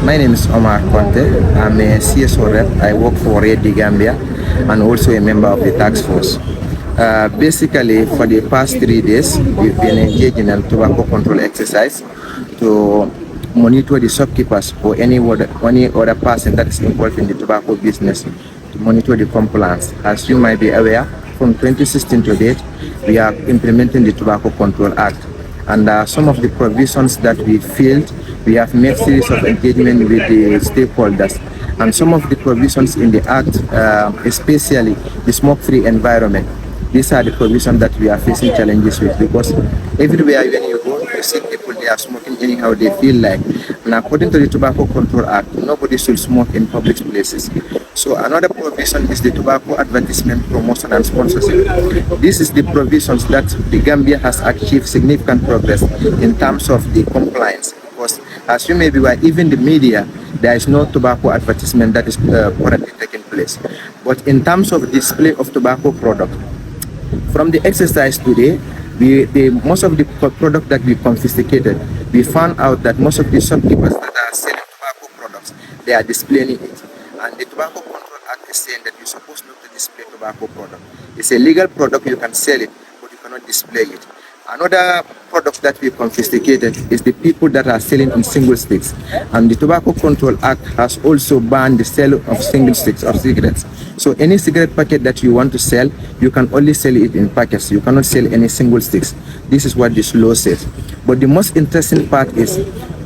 My name is Omar Conte. I'm a CSO rep. I work for Ready Gambia and also a member of the task force. Basically, for the past 3 days, we've been engaged in a tobacco control exercise to monitor the shopkeepers or any other person that is involved in the tobacco business to monitor the compliance. As you might be aware, from 2016 to date, we are implementing the Tobacco Control Act. And some of the provisions that we filled, we have made series of engagement with the stakeholders. And some of the provisions in the Act, especially the smoke-free environment, these are the provisions that we are facing challenges with, because everywhere when you go, you see people, they are smoking anyhow they feel like. And according to the Tobacco Control Act, nobody should smoke in public places. So another provision is the tobacco advertisement, promotion and sponsorship. This is the provisions that the Gambia has achieved significant progress in terms of the compliance. Because as you may be aware, even the media, there is no tobacco advertisement that is currently taking place. But in terms of display of tobacco product, from the exercise today, most of the product that we confiscated, we found out that most of the shopkeepers that are selling tobacco products, they are displaying it. And the Tobacco Control Act is saying that you're supposed not to display tobacco product. It's a legal product, you can sell it, but you cannot display it. Another product that we confiscated is the people that are selling in single sticks. And the Tobacco Control Act has also banned the sale of single sticks of cigarettes. So any cigarette packet that you want to sell, you can only sell it in packets. You cannot sell any single sticks. This is what this law says. But the most interesting part is,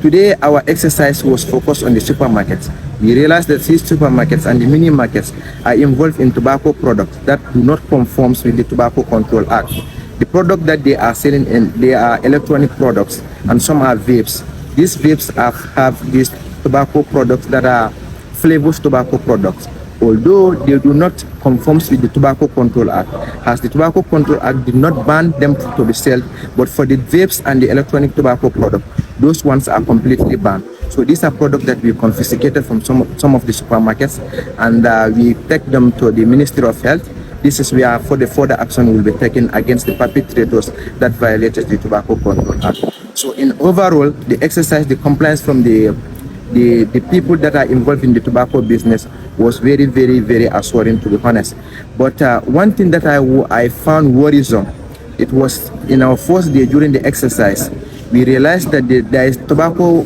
today our exercise was focused on the supermarkets. We realized that these supermarkets and the mini markets are involved in tobacco products that do not conform with the Tobacco Control Act. The product that they are selling, they are electronic products, and some are vapes. These vapes have these tobacco products that are flavors tobacco products, although they do not conform with the Tobacco Control Act, as the Tobacco Control Act did not ban them to be sold. But for the vapes and the electronic tobacco product, those ones are completely banned. So these are products that we confiscated from some of the supermarkets, and we take them to the Ministry of Health. This is where for the further action will be taken against the perpetrators that violated the Tobacco Control Act. So in overall, the exercise, the compliance from the people that are involved in the tobacco business was very, very, very assuring, to be honest. But one thing that I found worrisome, it was in our first day during the exercise, we realized that there is tobacco,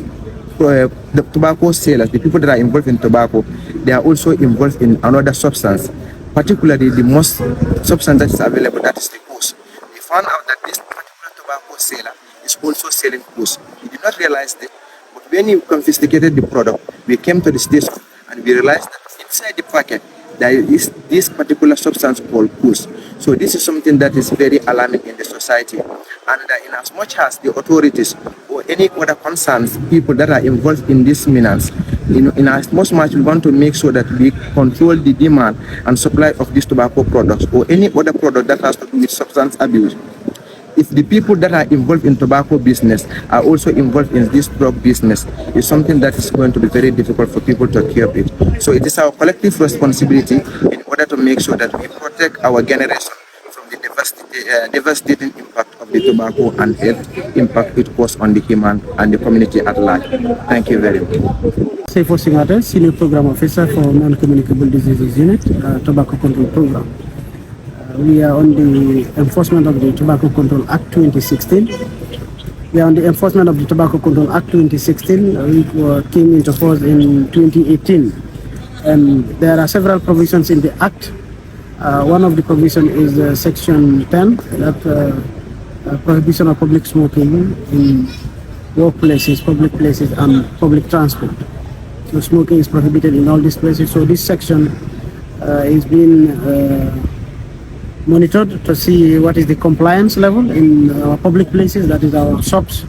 the tobacco sellers, the people that are involved in tobacco, they are also involved in another substance, particularly the most substance that is available, that is the goose. We found out that this particular tobacco seller is also selling goose. We did not realize that, but when we confiscated the product, we came to the station and we realized that inside the packet there is this particular substance called goose. So this is something that is very alarming in the society. And in as much as the authorities or any other concerns, people that are involved in this menace, in as much we want to make sure that we control the demand and supply of these tobacco products or any other product that has to do with substance abuse. If the people that are involved in tobacco business are also involved in this drug business, it's something that is going to be very difficult for people to curb it. So it is our collective responsibility in order to make sure that we protect our generation from the devastating impact of the tobacco and health impact it causes on the human and the community at large. Thank you very much. Saifo Singate, Senior Program Officer for Non-Communicable Diseases Unit, Tobacco Control Program. We are on the enforcement of the Tobacco Control Act 2016. We are on the enforcement of the Tobacco Control Act 2016, which came into force in 2018. And there are several provisions in the Act. One of the provisions is Section 10, that prohibition of public smoking in workplaces, public places, and public transport. So smoking is prohibited in all these places. So this section is being monitored to see what is the compliance level in our public places, that is our shops,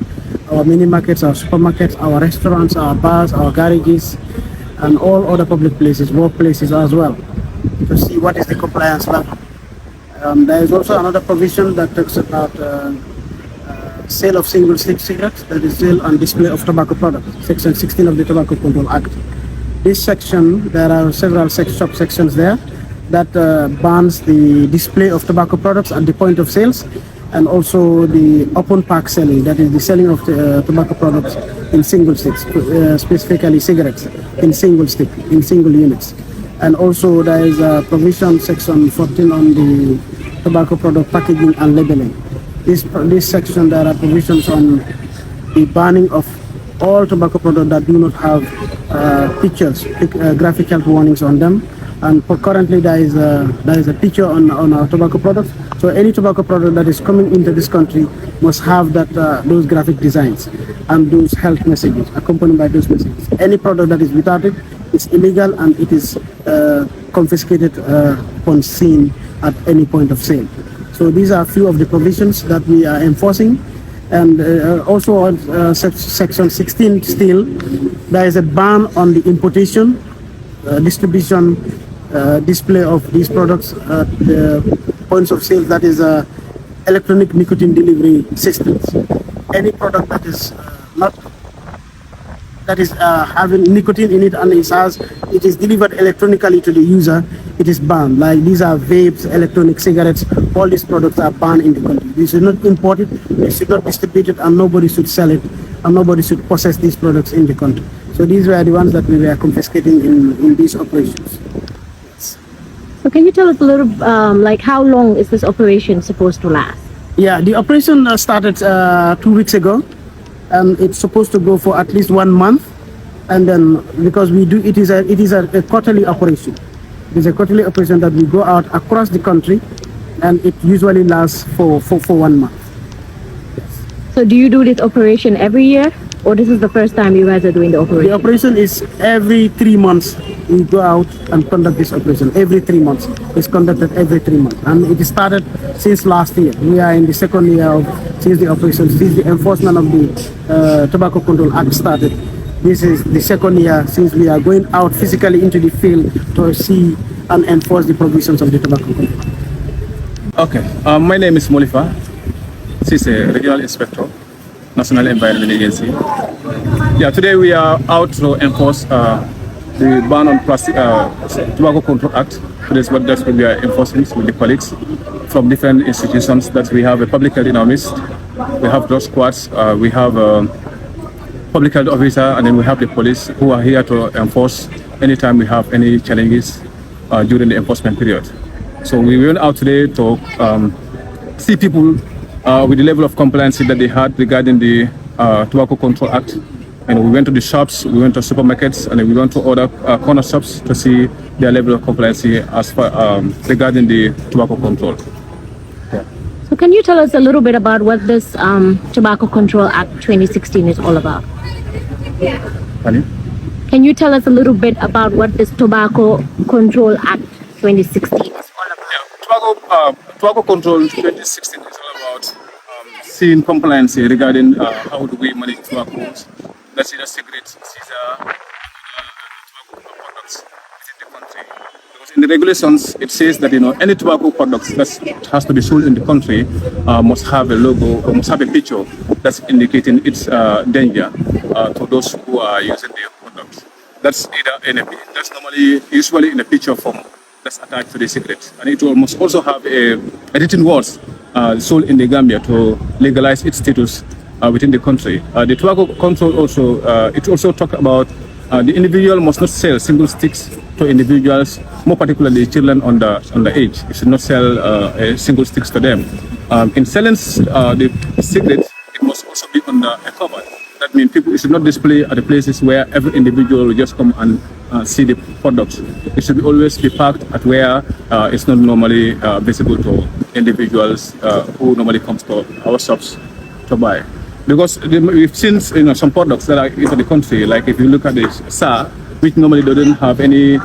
our mini markets, our supermarkets, our restaurants, our bars, our garages, and all other public places, workplaces as well, to see what is the compliance level. There is also another provision that talks about sale of single stick cigarettes, that is sale and display of tobacco products, Section 16 of the Tobacco Control Act. This section, there are several subsections there that bans the display of tobacco products at the point of sales, and also the open pack selling, that is the selling of tobacco products in single sticks, specifically cigarettes in single stick, in single units. And also there is a provision section 14 on the tobacco product packaging and labeling. This section, there are provisions on the banning of all tobacco products that do not have pictures, graphic health warnings on them. And currently there is a picture on our tobacco products. So any tobacco product that is coming into this country must have those graphic designs and those health messages accompanied by those messages. Any product that is without it is illegal and it is confiscated upon scene at any point of sale. So these are a few of the provisions that we are enforcing. And also on section 16 still, there is a ban on the importation, distribution, display of these products at the points of sale, that is electronic nicotine delivery systems. Any product that is having nicotine in it and it is delivered electronically to the user, it is banned. Like these are vapes, electronic cigarettes, all these products are banned in the country. They should not import it, they should not distribute it, and nobody should sell it, and nobody should possess these products in the country. So these were the ones that we were confiscating in these operations. So can you tell us a little, like how long is this operation supposed to last? Yeah, the operation started 2 weeks ago, and it's supposed to go for at least 1 month. And then because it is a quarterly operation. It is a quarterly operation that we go out across the country, and it usually lasts for 1 month. Yes. So do you do this operation every year, or this is the first time you guys are doing the operation? The operation is every 3 months. We go out and conduct this operation every 3 months. It's conducted every 3 months, and it started since last year. We are in the second year since the operation, since the enforcement of the Tobacco Control Act started. This is the second year since we are going out physically into the field to see and enforce the provisions of the tobacco control. Okay, my name is Molifa. She's a regional inspector, National Environment Agency. Yeah, today we are out to enforce the ban on plastic Tobacco Control Act. That's what we are enforcing with the colleagues from different institutions. That we have a public health in our midst, we have drug squads, we have public health officer, and then we have the police who are here to enforce anytime we have any challenges during the enforcement period. So we went out today to see people with the level of compliance that they had regarding the Tobacco Control Act. And we went to the shops, we went to supermarkets, and then we went to other corner shops to see their level of compliance as far regarding the tobacco control. Yeah. So can you tell us a little bit about what this Tobacco Control Act 2016 is all about? Honey? Can you tell us a little bit about what this Tobacco Control Act 2016 is all about? Yeah, Tobacco Control 2016 is all about seeing compliance regarding how do we manage tobaccos, that's either cigarettes, tobacco products within the country. Because in the regulations, it says that any tobacco products that has to be sold in the country must have a logo or must have a picture that's indicating its danger to those who are using the products. That's that's usually in a picture form that's attached to the cigarette, and it must also have a written words sold in the Gambia to legalize its status within the country. The tobacco control also talk about the individual must not sell single sticks to individuals, more particularly children under age. You should not sell single sticks to them. In selling the cigarette, it must also be under a cover. That means people should not display at the places where every individual will just come and see the products. It should always be parked at where it's not normally visible to individuals who normally come to our shops to buy. Because we've seen some products that are into the country, like if you look at the SAR, which normally doesn't have any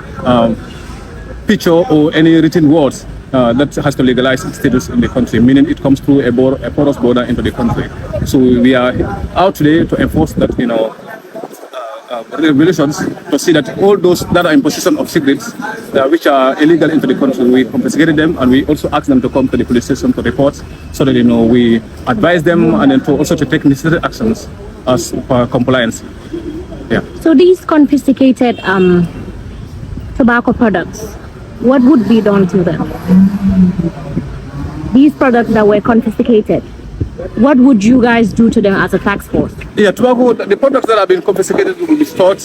picture or any written words that has to legalize its status in the country, meaning it comes through a porous border into the country. So we are out today to enforce that, regulations, to see that all those that are in possession of cigarettes which are illegal into the country, we confiscated them, and we also ask them to come to the police station to report, so that we advise them and then to take necessary actions as per compliance. Yeah. So these confiscated tobacco products, what would be done to them? these products that were confiscated, what would you guys do to them as a task force? Yeah, tobacco, the products that have been confiscated will be stored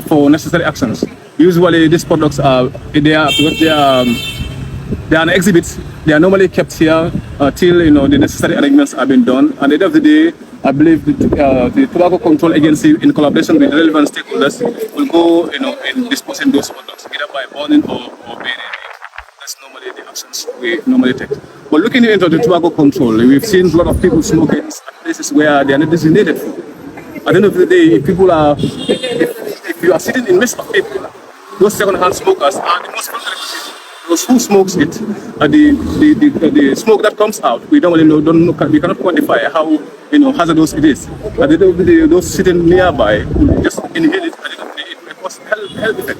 for necessary actions. Usually these products are, because they are on exhibits. They are normally kept here till the necessary arrangements have been done. And at the end of the day, I believe the Tobacco Control Agency, in collaboration with relevant stakeholders, will go in disposing those products either by burning or burying. That's normally the actions we normally take. But looking into the tobacco control, we've seen a lot of people smoking at places where they are not designated for. At the end of the day, if you are sitting in midst of people, those second-hand smokers are the most vulnerable people. Those who smokes it, the smoke that comes out, we normally we cannot quantify how hazardous it is. At the end of the day, those sitting nearby will just inhale it, and it may cause health effect.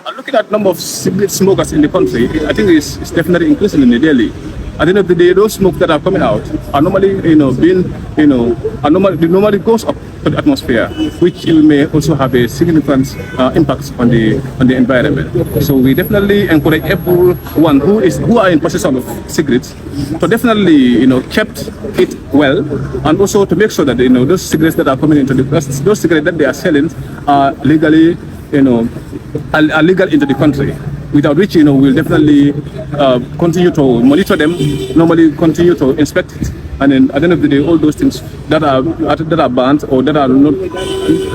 And looking at number of cigarette smokers in the country, I think it's definitely increasing in the daily. At the end of the day, those smoke that are coming out are normally, normally goes up to the atmosphere, which may also have a significant impact on the environment. So we definitely encourage everyone who are in possession of cigarettes to definitely, kept it well, and also to make sure that those cigarettes that are coming into those cigarettes that they are selling are legally, are legal into the country. Without which, we'll definitely continue to monitor them, normally continue to inspect it, and then at the end of the day, all those things that are banned or that are not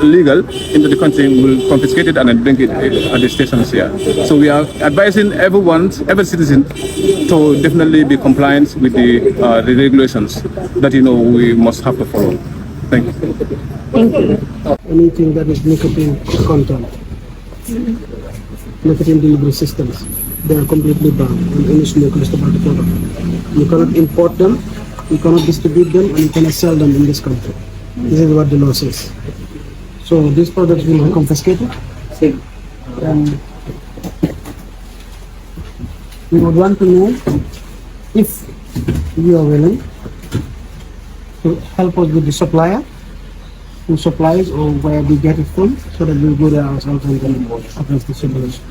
legal into the country will confiscate it and then bring it at the stations here. So we are advising every citizen to definitely be compliant with the regulations that we must have to follow. Thank you. Thank you. Anything that is nicotine content. Nicotine delivery systems, they are completely banned on any smokeless tobacco product. You cannot import them, you cannot distribute them, and you cannot sell them in this country. This is what the law says. So these products will be confiscated. And we would want to know if you are willing to help us with the supplier, who supplies or where we get it from, so that we go there ourselves and then address the situation.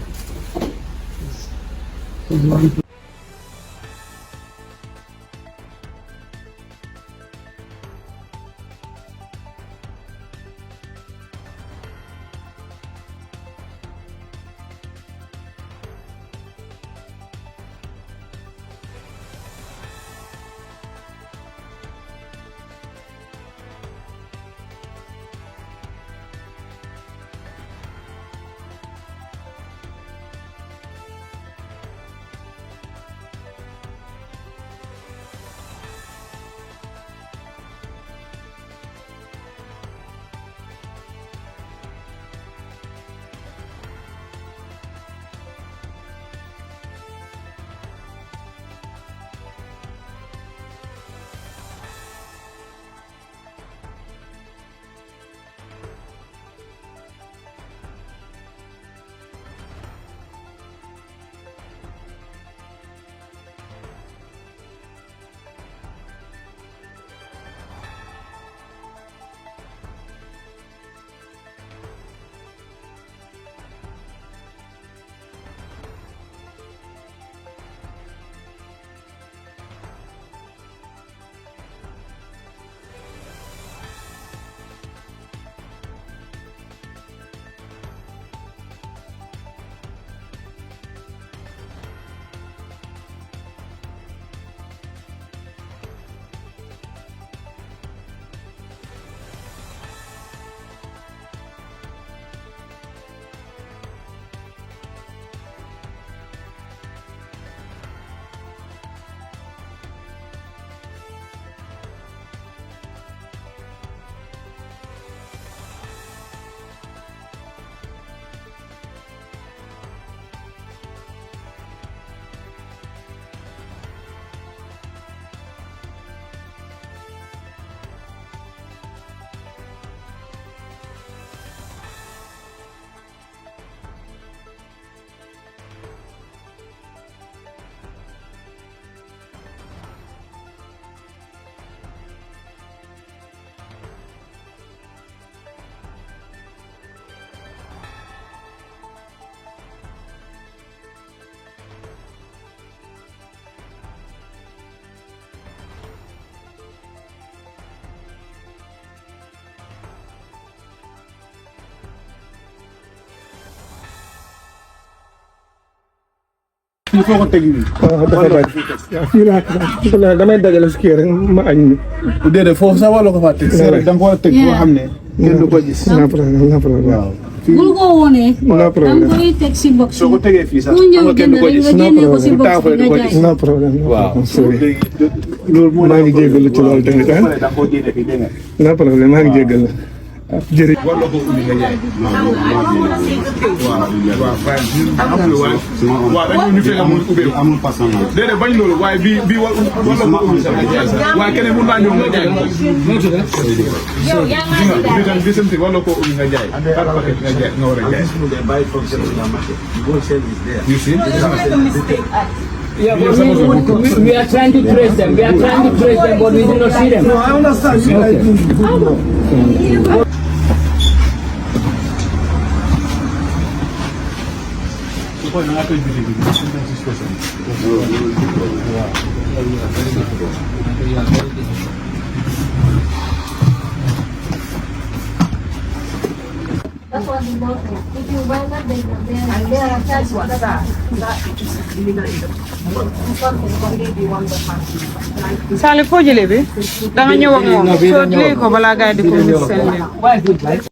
fii foo ko teg nii. dafa bari fii laa damay dajale si kii rek ma añ. déedéet foofu sax wala ko faa teg. c'est vrai da nga ko war a teg foo xam ne. kenn du ko gis. no problème. waaw. bul ko wone. no problème. da nga koy teg si box. soo ko tegee fii sax. ku ñëw génn rek nga génne ko si box bi nga jaay. no problème. waaw. loolu maa ngi jégalu ci loolu tamit ah. no problème maa ngi jégalu. jërëjëf. war na ko ubbi nga jaay. waaw dañu ñu fekk amul ubbi amul passant déedéet bañ loolu waaye bii war na ko ubbi sax nga jaay sax waaye keneen mun naa ñëw nga jaay bi tam bisamti war na ko ubbi nga jaay par paquet nga jaay nga war a jaay you see Yeah, but we are trying to trace them. We are trying to trace them, but we do not see them. No, I understand. Okay. That's what we want. If you buy that, they are charged what? Sali foo jëlee bi da nga ñëw ak moom soo lii ko balaa gaay di ko seen